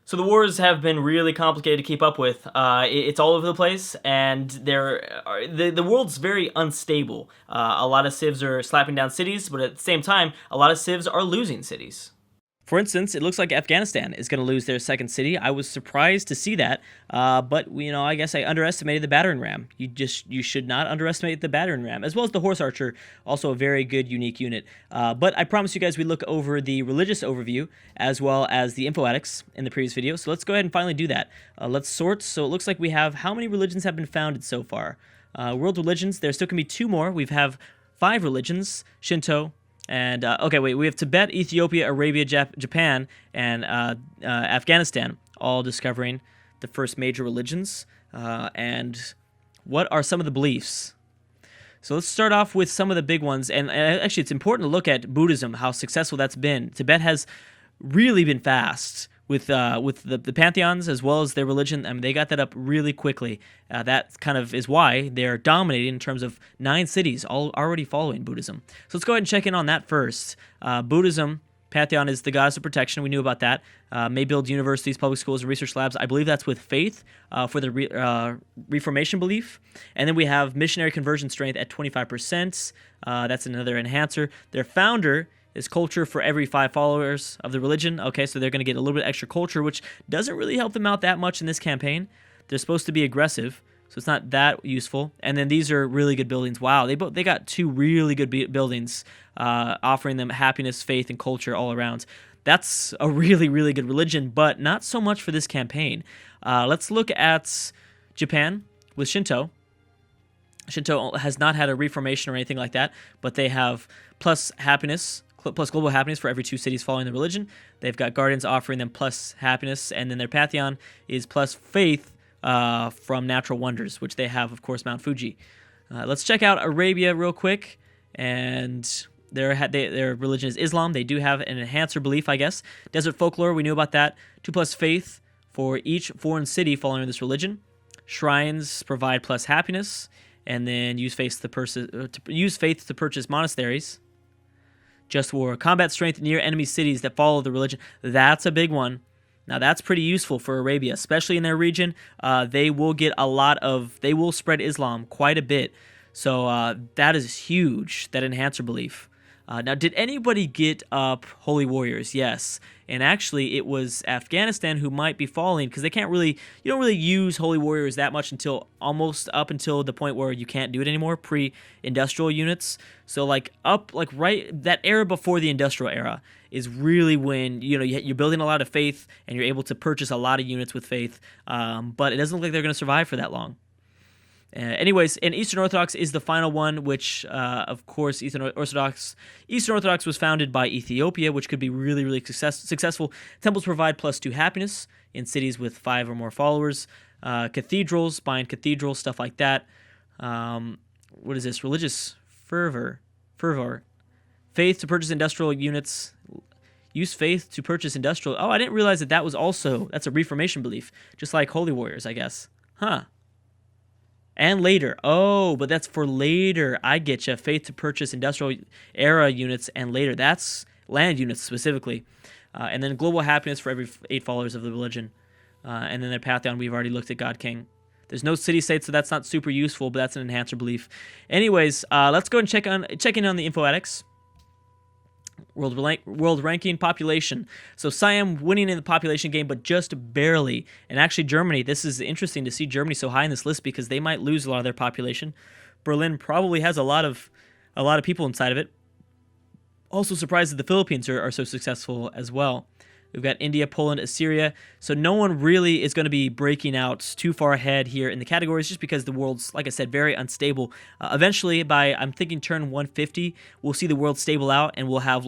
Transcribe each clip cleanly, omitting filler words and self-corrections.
So the wars have been really complicated to keep up with. It's all over the place, and the world's very unstable. A lot of civs are slapping down cities, but at the same time, a lot of civs are losing cities. For instance, it looks like Afghanistan is going to lose their second city. I was surprised to see that, but I guess I underestimated the battering ram. You should not underestimate the battering ram, as well as the horse archer, also a very good unique unit. But I promised you guys we'd look over the religious overview as well as the info addicts in the previous video. So let's go ahead and finally do that. Let's sort. So it looks like we have how many religions have been founded so far. World religions. There still can be 2 more. We have 5 religions: Shinto. And, okay, wait, we have Tibet, Ethiopia, Arabia, Japan, and Afghanistan, all discovering the first major religions. And what are some of the beliefs? So let's start off with some of the big ones. And actually, it's important to look at Buddhism, how successful that's been. Tibet has really been fast with the pantheons as well as their religion. I mean, they got that up really quickly. That kind of is why they're dominating in terms of 9 cities all already following Buddhism. So let's go ahead and check in on that first. Buddhism, pantheon is the goddess of protection. We knew about that. May build universities, public schools, and research labs. I believe that's with faith for the Reformation belief. And then we have missionary conversion strength at 25%. That's another enhancer. Their founder is culture for every 5 followers of the religion. Okay, so they're going to get a little bit extra culture, which doesn't really help them out that much in this campaign. They're supposed to be aggressive, so it's not that useful. And then these are really good buildings. Wow, they got 2 really good buildings, offering them happiness, faith, and culture all around. That's a really, really good religion, but not so much for this campaign. Let's look at Japan with Shinto. Shinto has not had a reformation or anything like that, but they have plus happiness, plus global happiness for every 2 cities following the religion. They've got guardians offering them plus happiness, and then their pantheon is plus faith from natural wonders, which they have, of course, Mount Fuji. Let's check out Arabia real quick, and their religion is Islam. They do have an enhancer belief, I guess. Desert folklore, we knew about that. 2 plus faith for each foreign city following this religion. Shrines provide plus happiness, and then use faith to purchase monasteries. Just war, combat strength near enemy cities that follow the religion. That's a big one. Now that's pretty useful for Arabia, especially in their region. They will spread Islam quite a bit. So that is huge, that enhancer belief. Now, did anybody get up Holy Warriors? Yes. And actually, it was Afghanistan who might be falling, because you don't really use Holy Warriors that much until almost up until the point where you can't do it anymore, pre-industrial units. So right, that era before the industrial era is really when, you're building a lot of faith and you're able to purchase a lot of units with faith. But it doesn't look like they're going to survive for that long. Anyways, and Eastern Orthodox is the final one, which, of course, Eastern Orthodox was founded by Ethiopia, which could be really, really successful. Temples provide plus 2 happiness in cities with 5 or more followers. Cathedrals, bind cathedrals, stuff like that. What is this? Religious fervor. Faith to purchase industrial units. Use faith to purchase industrial. Oh, I didn't realize that's a Reformation belief, just like Holy Warriors, I guess. Huh. And later. Oh, but that's for later. I get you. Faith to purchase industrial era units and later. That's land units specifically. And then global happiness for every 8 followers of the religion. And then their pantheon, we've already looked at God King. There's no city-state, so that's not super useful, but that's an enhancer belief. Anyways, let's go and check in on the info addicts. World ranking, population. So Siam winning in the population game, but just barely. And actually Germany, this is interesting to see Germany so high in this list because they might lose a lot of their population. Berlin probably has a lot of people inside of it. Also surprised that the Philippines are so successful as well. We've got India, Poland, Assyria. So no one really is going to be breaking out too far ahead here in the categories just because the world's, like I said, very unstable. Eventually, I'm thinking turn 150, we'll see the world stable out and we'll have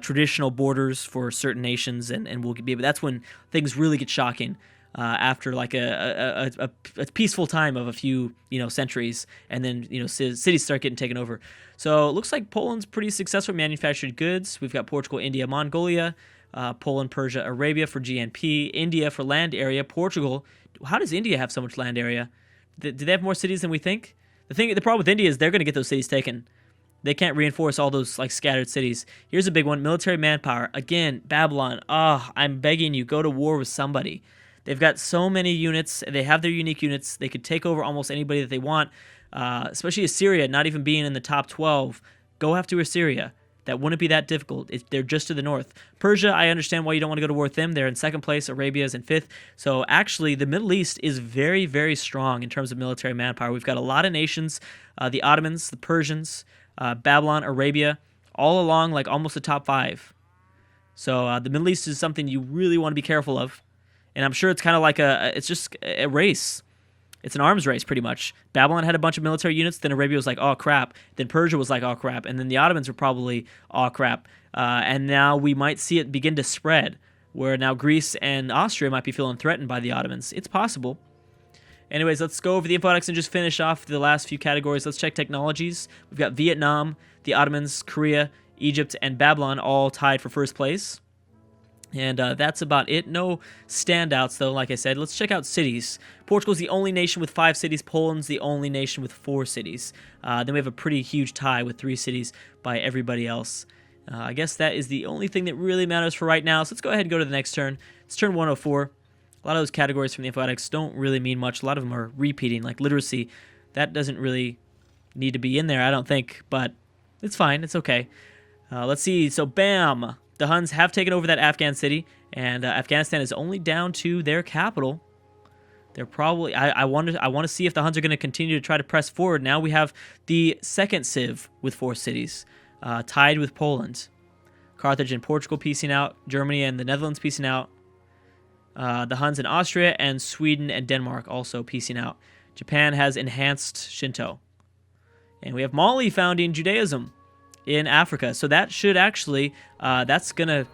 traditional borders for certain nations and we'll be, but that's when things really get shocking. After a peaceful time of a few centuries, and then cities start getting taken over. So it looks like Poland's pretty successful in manufactured goods. We've got Portugal, India, Mongolia, Poland, Persia, Arabia for GNP, India for land area, Portugal. How does India have so much land area? Do they have more cities than we think? The problem with India is they're going to get those cities taken. They can't reinforce all those like scattered cities. Here's a big one: military manpower. Again, Babylon. I'm begging you, go to war with somebody. They've got so many units. They have their unique units. They could take over almost anybody that they want. Especially Assyria, not even being in the top 12. Go after Assyria. That wouldn't be that difficult. They're just to the north. Persia, I understand why you don't want to go to war with them. They're in second place. Arabia is in fifth. So actually, the Middle East is very, very strong in terms of military manpower. We've got a lot of nations, the Ottomans, the Persians, Babylon, Arabia, all along like almost the top 5. So the Middle East is something you really want to be careful of. And I'm sure it's kind of like it's just a race. It's an arms race, pretty much. Babylon had a bunch of military units. Then Arabia was like, oh, crap. Then Persia was like, oh, crap. And then the Ottomans were probably, oh, crap. And now we might see it begin to spread, where now Greece and Austria might be feeling threatened by the Ottomans. It's possible. Anyways, let's go over the infodex and just finish off the last few categories. Let's check technologies. We've got Vietnam, the Ottomans, Korea, Egypt, and Babylon all tied for first place. And that's about it. No standouts, though, like I said. Let's check out cities. Portugal's the only nation with 5 cities. Poland's the only nation with 4 cities. Then we have a pretty huge tie with 3 cities by everybody else. I guess that is the only thing that really matters for right now. So let's go ahead and go to the next turn. It's turn 104. A lot of those categories from the infodex don't really mean much. A lot of them are repeating, like literacy. That doesn't really need to be in there, I don't think. But it's fine. It's okay. Let's see. So, bam! The Huns have taken over that Afghan city, and Afghanistan is only down to their capital. They're probably... I want to see if the Huns are going to continue to try to press forward. Now we have the second civ with 4 cities, tied with Poland. Carthage and Portugal piecing out. Germany and the Netherlands piecing out. The Huns in Austria and Sweden and Denmark also piecing out. Japan has enhanced Shinto. And we have Mali founding Judaism in Africa. So that should actually, that's going to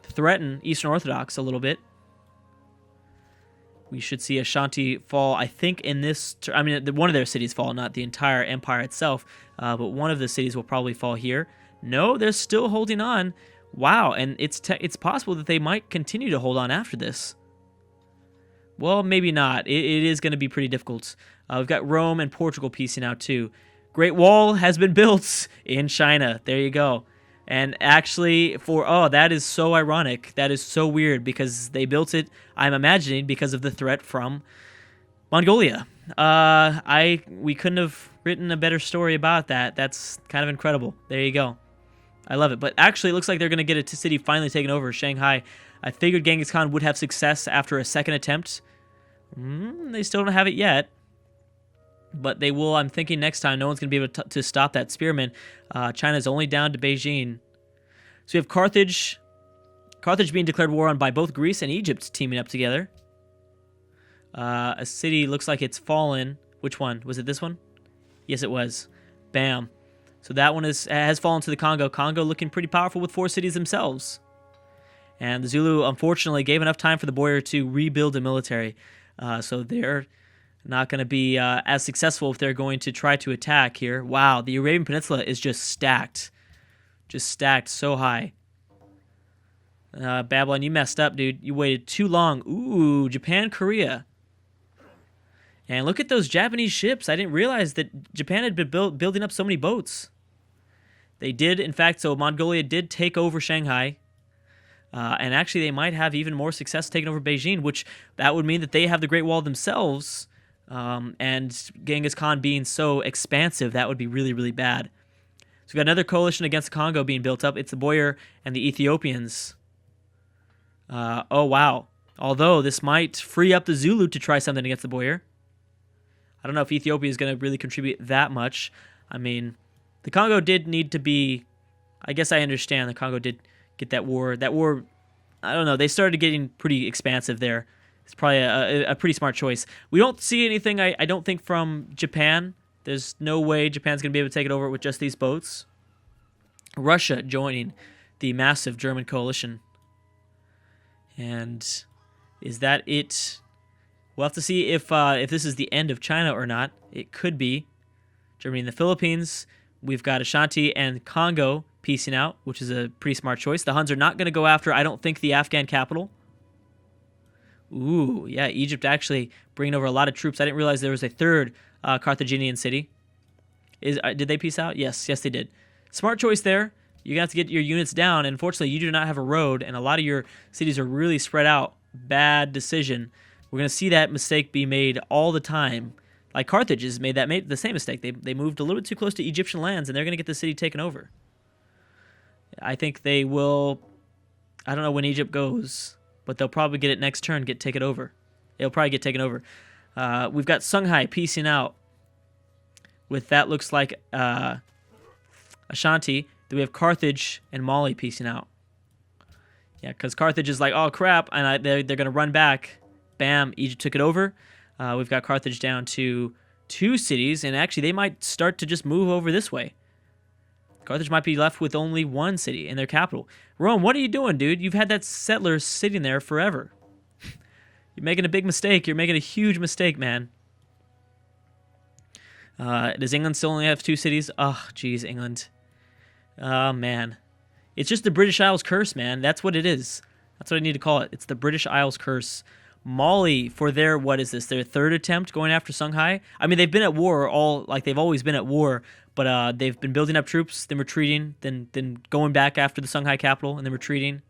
threaten Eastern Orthodox a little bit. We should see Ashanti fall, I think, in this... I mean, one of their cities fall, not the entire empire itself, but one of the cities will probably fall here. No, they're still holding on. Wow, and it's possible that they might continue to hold on after this. Well, maybe not. It is going to be pretty difficult. We've got Rome and Portugal piecing out, too. Great Wall has been built in China. There you go. And actually, that is so ironic. That is so weird because they built it, I'm imagining, because of the threat from Mongolia. We couldn't have written a better story about that. That's kind of incredible. There you go. I love it. But actually, it looks like they're going to get a city finally taken over, Shanghai. I figured Genghis Khan would have success after a second attempt. They still don't have it yet. But they will, I'm thinking next time, no one's going to be able to stop that spearman. China's only down to Beijing. So we have Carthage. Carthage being declared war on by both Greece and Egypt teaming up together. A city looks like it's fallen. Which one? Was it this one? Yes, it was. Bam. So that one has fallen to the Congo. Congo looking pretty powerful with 4 cities themselves. And the Zulu, unfortunately, gave enough time for the Boyar to rebuild a military. So they're not going to be as successful if they're going to try to attack here. Wow, the Arabian Peninsula is just stacked. Just stacked so high. Babylon, you messed up, dude. You waited too long. Ooh, Japan, Korea. And look at those Japanese ships. I didn't realize that Japan had been building up so many boats. They did, in fact, so Mongolia did take over Shanghai. And actually, they might have even more success taking over Beijing, which that would mean that they have the Great Wall themselves. And Genghis Khan being so expansive, that would be really, really bad. So we've got another coalition against the Congo being built up. It's the Boyar and the Ethiopians. Oh, wow. Although this might free up the Zulu to try something against the Boyar. I don't know if Ethiopia is going to really contribute that much. I mean, the Congo did need to be... I guess I understand the Congo did get that war. That war, I don't know, they started getting pretty expansive there. It's probably a pretty smart choice. We don't see anything, I don't think, from Japan. There's no way Japan's going to be able to take it over with just these boats. Russia joining the massive German coalition. And is that it? We'll have to see if this is the end of China or not. It could be. Germany and the Philippines. We've got Ashanti and Congo piecing out, which is a pretty smart choice. The Huns are not going to go after, I don't think, the Afghan capital. Ooh, yeah, Egypt actually bringing over a lot of troops. I didn't realize there was a third Carthaginian city. Did they piece out? Yes, they did. Smart choice there. You have to get your units down. And unfortunately, you do not have a road, and a lot of your cities are really spread out. Bad decision. We're going to see that mistake be made all the time. Like Carthage has made the same mistake. They moved a little bit too close to Egyptian lands, and they're going to get the city taken over. I think they will. I don't know when Egypt goes, but they'll probably get it next turn, take it over. It'll probably get taken over. We've got Songhai piecing out with that looks like Ashanti. Then we have Carthage and Mali piecing out. Yeah, because Carthage is like, oh crap, and they're going to run back. Bam, Egypt took it over. We've got Carthage down to 2 cities, and actually they might start to just move over this way. Carthage might be left with only 1 city in their capital. Rome, what are you doing, dude? You've had that settler sitting there forever. You're making a big mistake. You're making a huge mistake, man. Does England still only have 2 cities? Oh, geez, England. Oh, man. It's just the British Isles curse, man. That's what it is. That's what I need to call it. It's the British Isles curse. Mali, for their, what is this, their 3rd attempt going after Songhai? I mean, they've been at war they've always been at war, but they've been building up troops, then retreating, then going back after the Songhai capital, and then retreating.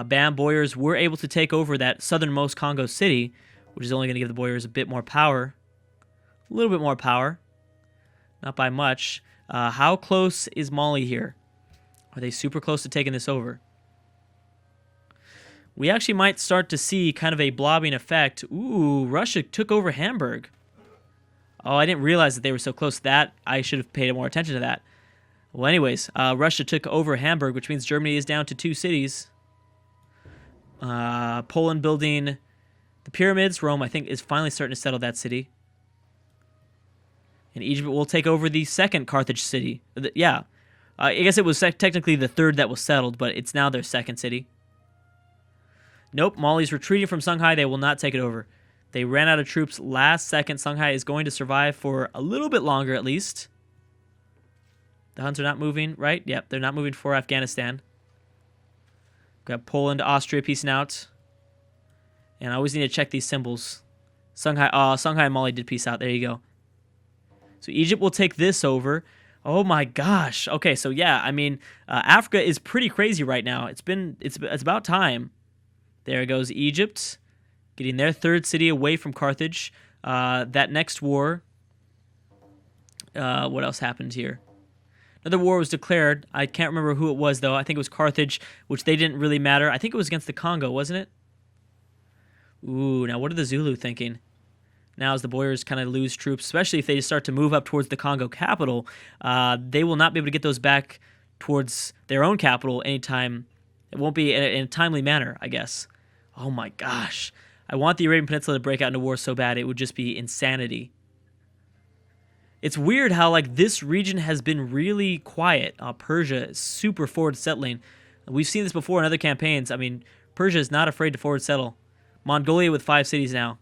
Bam, Boyars were able to take over that southernmost Congo city, which is only going to give the Boyars a bit more power. A little bit more power. Not by much. How close is Mali here? Are they super close to taking this over? We actually might start to see kind of a blobbing effect. Ooh, Russia took over Hamburg. Oh, I didn't realize that they were so close to that. I should have paid more attention to that. Well, anyways, Russia took over Hamburg, which means Germany is down to 2 cities. Poland building the pyramids. Rome, I think, is finally starting to settle that city. And Egypt will take over the 2nd Carthage city. Yeah. I guess it was technically the 3rd that was settled, but it's now their 2nd city. Nope, Mali's retreating from Songhai. They will not take it over. They ran out of troops last second. Songhai is going to survive for a little bit longer at least. The Huns are not moving, right? Yep, they're not moving for Afghanistan. Got Poland, Austria piecing out. And I always need to check these symbols. Songhai and Mali did piece out. There you go. So Egypt will take this over. Oh my gosh. Okay, so yeah, I mean, Africa is pretty crazy right now. It's about time. There goes Egypt, getting their 3rd city away from Carthage. That next war, what else happened here? Another war was declared. I can't remember who it was, though. I think it was Carthage, which they didn't really matter. I think it was against the Congo, wasn't it? Ooh, now what are the Zulu thinking? Now as the Boyars kind of lose troops, especially if they start to move up towards the Congo capital, they will not be able to get those back towards their own capital anytime. It won't be in a timely manner, I guess. Oh my gosh. I want the Arabian Peninsula to break out into war so bad. It would just be insanity. It's weird how like this region has been really quiet. Persia is super forward settling. We've seen this before in other campaigns. I mean, Persia is not afraid to forward settle. Mongolia with 5 cities now.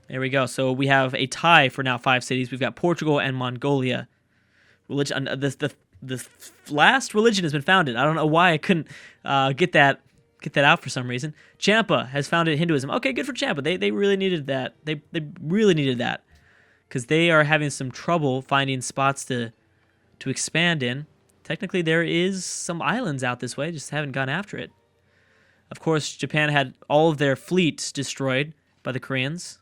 There we go. So we have a tie for now 5 cities. We've got Portugal and Mongolia. Religion. The last religion has been founded. I don't know why I couldn't get that out for some reason. Champa has founded Hinduism. Okay, good for Champa. They really needed that. They really needed that because they are having some trouble finding spots to expand in. Technically, there is some islands out this way. Just haven't gone after it. Of course, Japan had all of their fleets destroyed by the Koreans.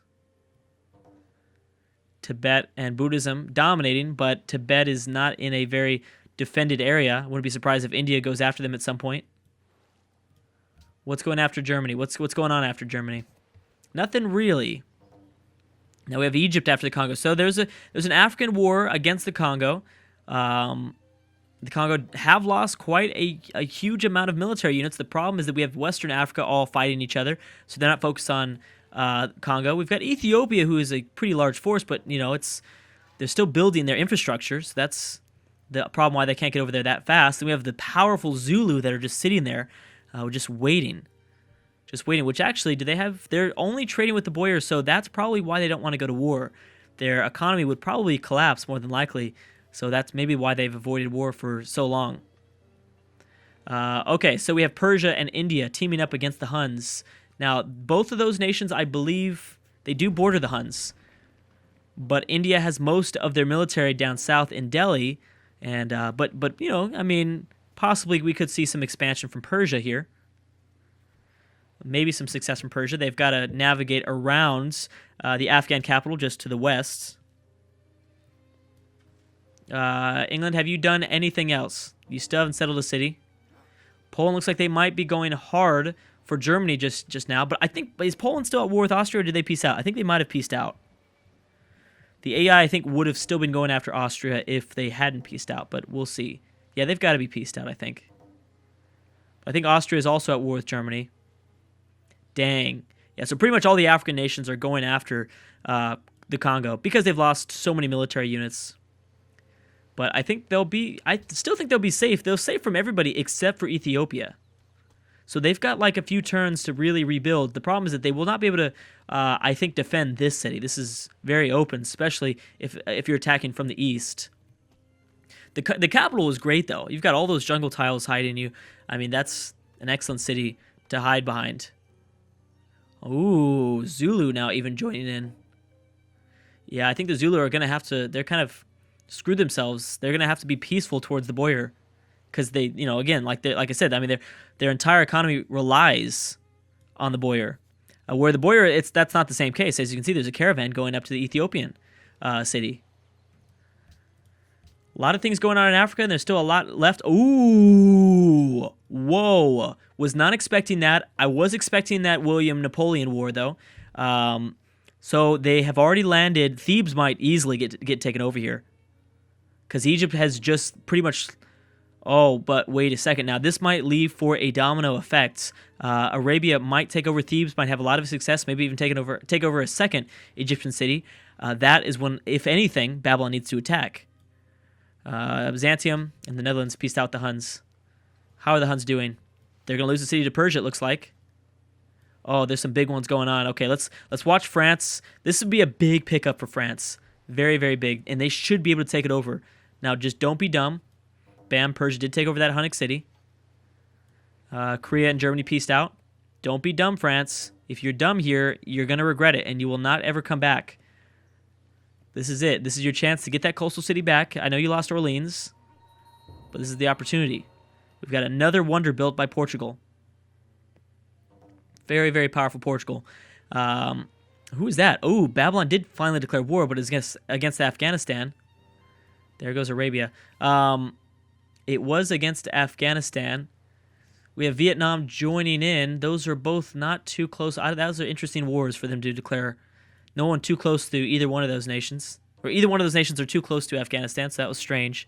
Tibet and Buddhism dominating, but Tibet is not in a very defended area. I wouldn't be surprised if India goes after them at some point. What's going after Germany? What's going on after Germany? Nothing really. Now we have Egypt after the Congo. So there's an African war against the Congo. The Congo have lost quite a huge amount of military units. The problem is that we have Western Africa all fighting each other, so they're not focused on Congo. We've got Ethiopia, who is a pretty large force, but you know they're still building their infrastructure. So that's the problem why they can't get over there that fast. And we have the powerful Zulu that are just sitting there, just waiting, which actually, they're only trading with the Boyars, so that's probably why they don't want to go to war. Their economy would probably collapse more than likely, so that's maybe why they've avoided war for so long. Okay, so we have Persia and India teaming up against the Huns. Now, both of those nations, I believe, they do border the Huns, but India has most of their military down south in Delhi, And but you know, I mean, possibly we could see some expansion from Persia here. Maybe some success from Persia. They've got to navigate around the Afghan capital just to the west. England, have you done anything else? You still haven't settled a city. Poland looks like they might be going hard for Germany just now, but I think, is Poland still at war with Austria, or did they peace out? I think they might have peaced out. The AI, I think, would have still been going after Austria if they hadn't peaced out, but we'll see. Yeah, they've got to be peaced out, I think. I think Austria is also at war with Germany. Dang. Yeah, so pretty much all the African nations are going after the Congo because they've lost so many military units. But I think I still think they'll be safe. They'll safe from everybody except for Ethiopia. So they've got like a few turns to really rebuild. The problem is that they will not be able to, I think, defend this city. This is very open, especially if you're attacking from the east. The capital is great, though. You've got all those jungle tiles hiding you. I mean, that's an excellent city to hide behind. Ooh, Zulu now even joining in. Yeah, I think the Zulu are going to have to, they're kind of screwed themselves. They're going to have to be peaceful towards the Boyer. Because they, you know, again, like I said, I mean, their entire economy relies on the Boyer. Where the Boyer, that's not the same case. As you can see, there's a caravan going up to the Ethiopian city. A lot of things going on in Africa, and there's still a lot left. Ooh, whoa. Was not expecting that. I was expecting that William-Napoleon War, though. So they have already landed. Thebes might easily get taken over here. Because Egypt has just pretty much... Oh, but wait a second. Now, this might leave for a domino effect. Arabia might take over Thebes, might have a lot of success, maybe even take over a second Egyptian city. That is when, if anything, Babylon needs to attack. Byzantium and the Netherlands pieced out the Huns. How are the Huns doing? They're going to lose the city to Persia, it looks like. Oh, there's some big ones going on. Okay, let's watch France. This would be a big pickup for France. Very, very big. And they should be able to take it over. Now, just don't be dumb. Bam, Persia did take over that Hunnic city. Korea and Germany pieced out. Don't be dumb, France. If you're dumb here, you're going to regret it, and you will not ever come back. This is it. This is your chance to get that coastal city back. I know you lost Orleans, but this is the opportunity. We've got another wonder built by Portugal. Very, very powerful Portugal. Who is that? Oh, Babylon did finally declare war, but it's against Afghanistan. There goes Arabia. It was against Afghanistan. We have Vietnam joining in. Those are both not too close. Those are interesting wars for them to declare. No one too close to either one of those nations. Or either one of those nations are too close to Afghanistan, so that was strange.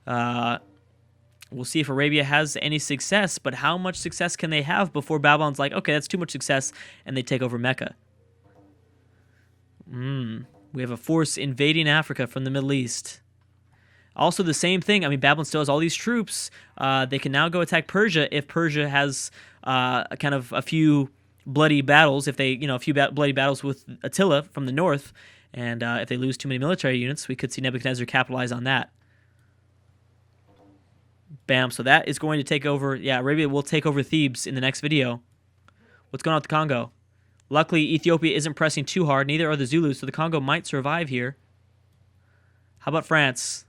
We'll see if Arabia has any success, but how much success can they have before Babylon's like, okay, that's too much success, and they take over Mecca? We have a force invading Africa from the Middle East. Also, the same thing. I mean, Babylon still has all these troops. They can now go attack Persia if Persia has kind of a few bloody battles. If they, a few bloody battles with Attila from the north, and if they lose too many military units, we could see Nebuchadnezzar capitalize on that. Bam. So that is going to take over. Yeah, Arabia will take over Thebes in the next video. What's going on with the Congo? Luckily, Ethiopia isn't pressing too hard. Neither are the Zulus, so the Congo might survive here. How about France?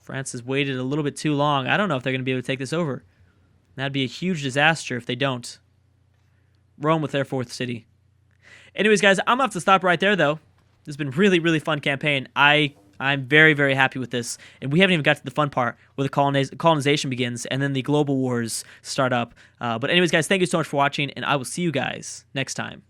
France has waited a little bit too long. I don't know if they're going to be able to take this over. That'd be a huge disaster if they don't. Rome with their fourth city. Anyways, guys, I'm going to have to stop right there, though. This has been a really, really fun campaign. I'm very, very happy with this. And we haven't even got to the fun part where the colonization begins and then the global wars start up. But anyways, guys, thank you so much for watching, and I will see you guys next time.